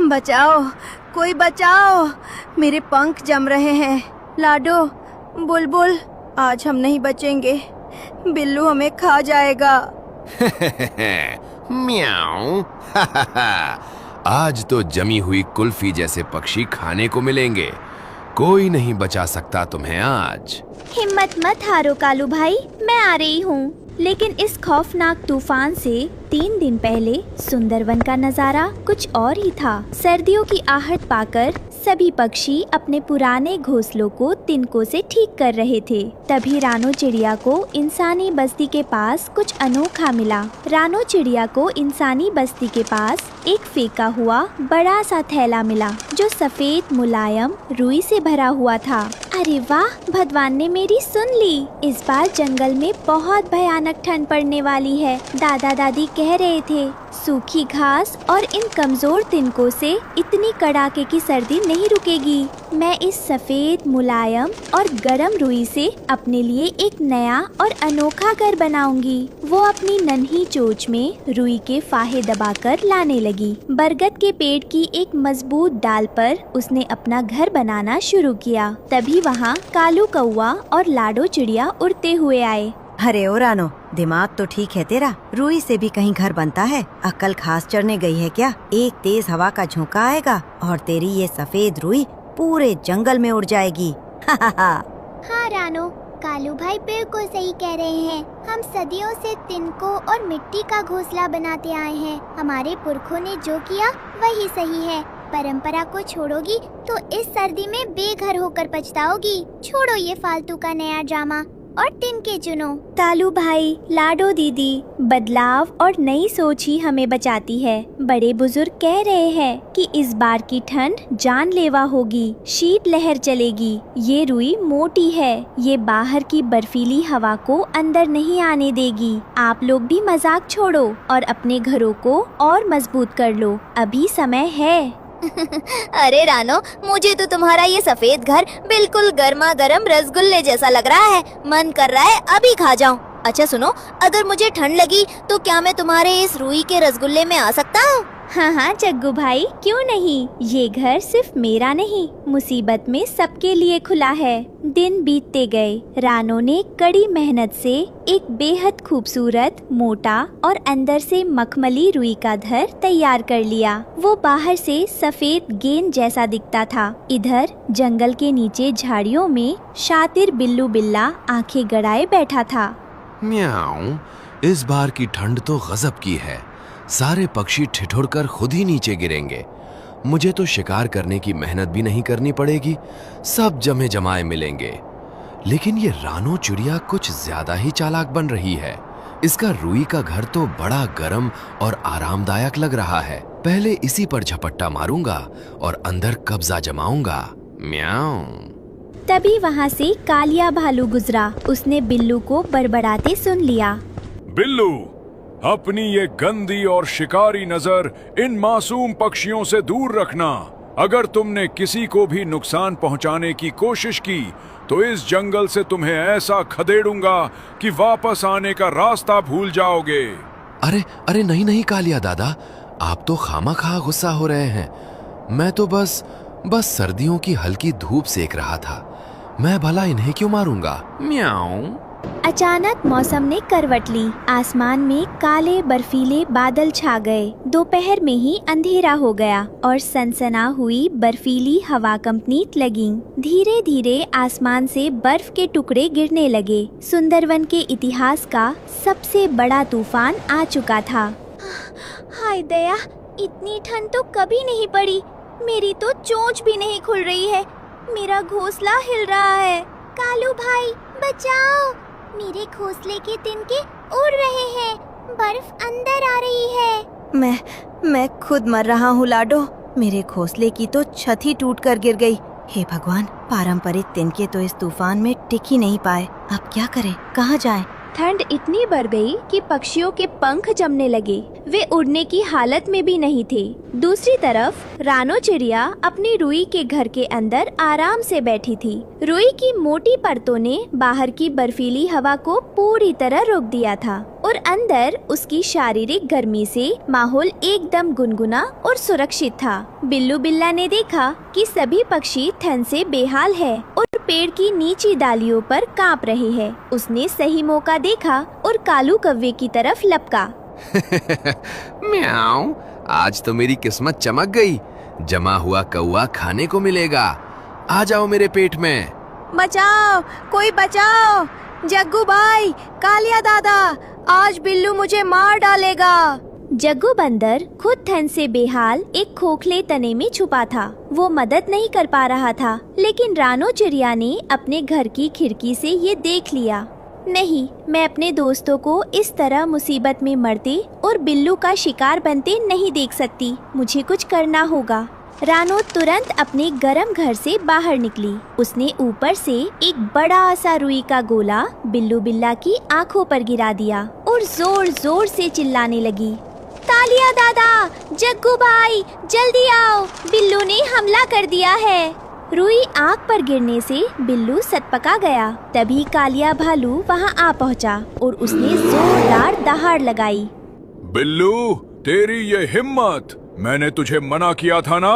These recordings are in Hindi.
बचाओ, कोई बचाओ, मेरे पंख जम रहे हैं। लाडो, बुलबुल, आज हम नहीं बचेंगे, बिल्लू हमें खा जाएगा। म्याऊ। आज तो जमी हुई कुल्फी जैसे पक्षी खाने को मिलेंगे। कोई नहीं बचा सकता तुम्हें आज। हिम्मत मत हारो कालू भाई, मैं आ रही हूँ। लेकिन इस खौफनाक तूफान से 3 दिन पहले सुंदरवन का नजारा कुछ और ही था। सर्दियों की आहट पाकर सभी पक्षी अपने पुराने घोंसलों को तिनकों से ठीक कर रहे थे। तभी रानो चिड़िया को इंसानी बस्ती के पास कुछ अनोखा मिला। रानो चिड़िया को इंसानी बस्ती के पास एक फेंका हुआ बड़ा सा थैला मिला, जो सफेद मुलायम रुई से भरा हुआ था। अरे वाह, भगवान ने मेरी सुन ली। इस बार जंगल में बहुत भयानक ठंड पड़ने वाली है। दादा दादी कह रहे थे, सूखी घास और इन कमजोर तिनकों से इतनी कड़ाके की सर्दी नहीं रुकेगी। मैं इस सफेद मुलायम और गर्म रुई से अपने लिए एक नया और अनोखा घर बनाऊंगी। वो अपनी नन्ही चोंच में रुई के फाहे दबाकर लाने लगी। बरगद के पेड़ की एक मजबूत डाल पर उसने अपना घर बनाना शुरू किया। तभी वहाँ कालू कौवा और लाडो चिड़िया उड़ते हुए आए। अरे ओ रानो, दिमाग तो ठीक है तेरा, रुई से भी कहीं घर बनता है। अक्ल घास चरने गई है क्या? एक तेज हवा का झोंका आएगा और तेरी ये सफेद रुई पूरे जंगल में उड़ जाएगी। हाँ रानो, कालू भाई बिल्कुल सही कह रहे हैं। हम सदियों से तिनकों और मिट्टी का घोंसला बनाते आए हैं। हमारे पुरखों ने जो किया वही सही है। परंपरा को छोड़ोगी तो इस सर्दी में बेघर होकर पछताओगी। छोड़ो ये फालतू का नया ड्रामा और तिनके चुनो। कालू भाई, लाडो दीदी, बदलाव और नई सोच ही हमें बचाती है। बड़े बुजुर्ग कह रहे हैं कि इस बार की ठंड जानलेवा होगी, शीत लहर चलेगी। ये रुई मोटी है, ये बाहर की बर्फीली हवा को अंदर नहीं आने देगी। आप लोग भी मजाक छोड़ो और अपने घरों को और मजबूत कर लो, अभी समय है। अरे रानो, मुझे तो तुम्हारा ये सफेद घर बिल्कुल गर्मा गर्म रसगुल्ले जैसा लग रहा है। मन कर रहा है अभी खा जाऊं। अच्छा सुनो, अगर मुझे ठंड लगी तो क्या मैं तुम्हारे इस रुई के रसगुल्ले में आ सकता हूँ? हाँ हाँ जग्गू भाई, क्यों नहीं। ये घर सिर्फ मेरा नहीं, मुसीबत में सबके लिए खुला है। दिन बीतते गए। रानो ने कड़ी मेहनत से एक बेहद खूबसूरत, मोटा और अंदर से मखमली रुई का घर तैयार कर लिया। वो बाहर से सफेद गेंद जैसा दिखता था। इधर जंगल के नीचे झाड़ियों में शातिर बिल्लू बिल्ला आंखें गड़ाए बैठा था। म्याऊ, इस बार की ठंड तो गजब की है। सारे पक्षी ठिठुरकर खुद ही नीचे गिरेंगे। मुझे तो शिकार करने की मेहनत भी नहीं करनी पड़ेगी, सब जमे जमाए मिलेंगे। लेकिन ये रानो चिड़िया कुछ ज्यादा ही चालाक बन रही है। इसका रुई का घर तो बड़ा गर्म और आरामदायक लग रहा है। पहले इसी पर झपट्टा मारूंगा और अंदर कब्जा जमाऊंगा। म्याऊ। तभी वहाँ से कालिया भालू गुजरा। उसने बिल्लू को बड़बड़ाते सुन लिया। बिल्लू, अपनी ये गंदी और शिकारी नजर इन मासूम पक्षियों से दूर रखना। अगर तुमने किसी को भी नुकसान पहुंचाने की कोशिश की तो इस जंगल से तुम्हें ऐसा खदेड़ूंगा कि वापस आने का रास्ता भूल जाओगे। अरे अरे नहीं नहीं कालिया दादा, आप तो खामखा गुस्सा हो रहे हैं। मैं तो बस सर्दियों की हल्की धूप सेक रहा था। मैं भला इन्हें क्यों मारूंगा? म्याऊ। अचानक मौसम ने करवट ली। आसमान में काले बर्फीले बादल छा गए। दोपहर में ही अंधेरा हो गया और सनसना हुई बर्फीली हवा कंपनीत लगी। धीरे धीरे आसमान से बर्फ के टुकड़े गिरने लगे। सुंदरवन के इतिहास का सबसे बड़ा तूफान आ चुका था। हाय दया, इतनी ठंड तो कभी नहीं पड़ी। मेरी तो चोंच भी नहीं खुल रही है। मेरा घोंसला हिल रहा है। कालू भाई बचाओ, मेरे घोंसले के तिनके उड़ रहे हैं। बर्फ अंदर आ रही है। मैं खुद मर रहा हूँ लाडो। मेरे घोंसले की तो छत ही टूट कर गिर गई। हे भगवान, पारंपरिक तिनके तो इस तूफान में टिक ही नहीं पाए। अब क्या करें, कहाँ जाएं? ठंड इतनी बढ़ गई कि पक्षियों के पंख जमने लगे। वे उड़ने की हालत में भी नहीं थे। दूसरी तरफ रानो चिड़िया अपनी रुई के घर के अंदर आराम से बैठी थी। रुई की मोटी परतों ने बाहर की बर्फीली हवा को पूरी तरह रोक दिया था और अंदर उसकी शारीरिक गर्मी से माहौल एकदम गुनगुना और सुरक्षित था। बिल्लू बिल्ला ने देखा कि सभी पक्षी ठंड से बेहाल है और पेड़ की नीची डालियों पर कांप रहे हैं। उसने सही मौका देखा और कालू कौवे की तरफ लपका। म्याऊं, आज तो मेरी किस्मत चमक गई। जमा हुआ कौवा खाने को मिलेगा। आ जाओ मेरे पेट में। बचाओ, कोई बचाओ। जग्गू भाई, कालिया दादा, आज बिल्लू मुझे मार डालेगा। जग्गू बंदर खुद ठंड से बेहाल एक खोखले तने में छुपा था। वो मदद नहीं कर पा रहा था, लेकिन रानो चिड़िया ने अपने घर की खिड़की से ये देख लिया। नहीं, मैं अपने दोस्तों को इस तरह मुसीबत में मरते और बिल्लू का शिकार बनते नहीं देख सकती। मुझे कुछ करना होगा। रानो तुरंत अपने गरम घर से बाहर निकली। उसने ऊपर से एक बड़ा सा रुई का गोला बिल्लू बिल्ला की आंखों पर गिरा दिया और जोर जोर से चिल्लाने लगी। कालिया दादा, जग्गू भाई, जल्दी आओ, बिल्लू ने हमला कर दिया है। रुई आग पर गिरने से बिल्लू सटपका गया। तभी कालिया भालू वहाँ आ पहुँचा और उसने जोरदार दहाड़ लगाई। बिल्लू, तेरी ये हिम्मत! मैंने तुझे मना किया था ना।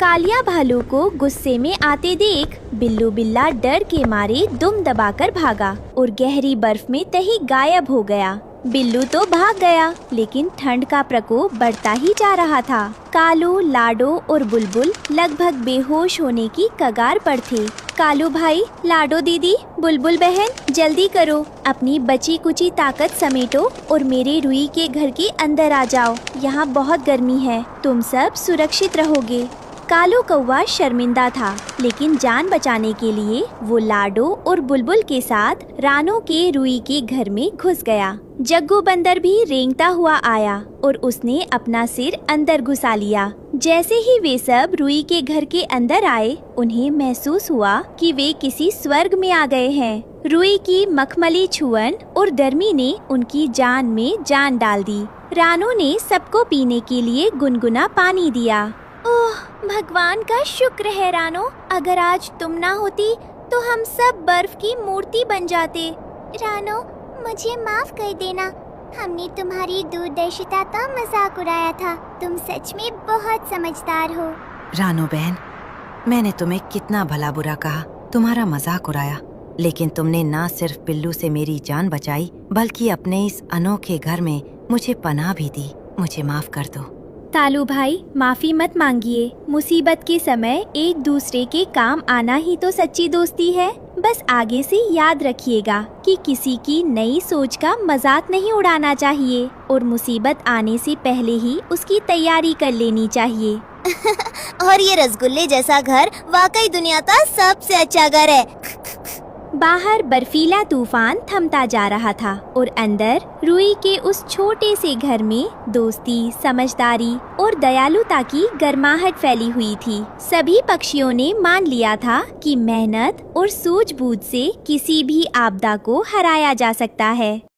कालिया भालू को गुस्से में आते देख बिल्लू बिल्ला डर के मारे दुम दबाकर भागा और गहरी बर्फ में कहीं गायब हो गया। बिल्लू तो भाग गया, लेकिन ठंड का प्रकोप बढ़ता ही जा रहा था। कालू, लाडो और बुलबुल लगभग बेहोश होने की कगार पर थे। कालू भाई, लाडो दीदी, बुलबुल बहन, जल्दी करो, अपनी बची कुची ताकत समेटो और मेरे रुई के घर के अंदर आ जाओ। यहाँ बहुत गर्मी है, तुम सब सुरक्षित रहोगे। कालू कौवा शर्मिंदा था, लेकिन जान बचाने के लिए वो लाडो और बुलबुल के साथ रानो के रुई के घर में घुस गया। जग्गू बंदर भी रेंगता हुआ आया और उसने अपना सिर अंदर घुसा लिया। जैसे ही वे सब रुई के घर के अंदर आए, उन्हें महसूस हुआ कि वे किसी स्वर्ग में आ गए हैं। रुई की मखमली छुअन और गर्मी ने उनकी जान में जान डाल दी। रानो ने सबको पीने के लिए गुनगुना पानी दिया। ओह, भगवान का शुक्र है रानो, अगर आज तुम ना होती तो हम सब बर्फ की मूर्ति बन जाते। रानो, मुझे माफ कर देना। हमने तुम्हारी दूरदर्शिता का मजाक उड़ाया था। तुम सच में बहुत समझदार हो। रानो बहन, मैंने तुम्हें कितना भला बुरा कहा, तुम्हारा मजाक उड़ाया, लेकिन तुमने ना सिर्फ बिल्लू से मेरी जान बचाई, बल्कि अपने इस अनोखे घर में मुझे पनाह भी दी। मुझे माफ कर दो। कालू भाई, माफी मत मांगिए। मुसीबत के समय एक दूसरे के काम आना ही तो सच्ची दोस्ती है। बस आगे से याद रखिएगा कि किसी की नई सोच का मजाक नहीं उड़ाना चाहिए और मुसीबत आने से पहले ही उसकी तैयारी कर लेनी चाहिए। और ये रसगुल्ले जैसा घर वाकई दुनिया का सबसे अच्छा घर है। बाहर बर्फीला तूफान थमता जा रहा था और अंदर रुई के उस छोटे से घर में दोस्ती, समझदारी और दयालुता की गर्माहट फैली हुई थी। सभी पक्षियों ने मान लिया था कि मेहनत और सूझबूझ से किसी भी आपदा को हराया जा सकता है।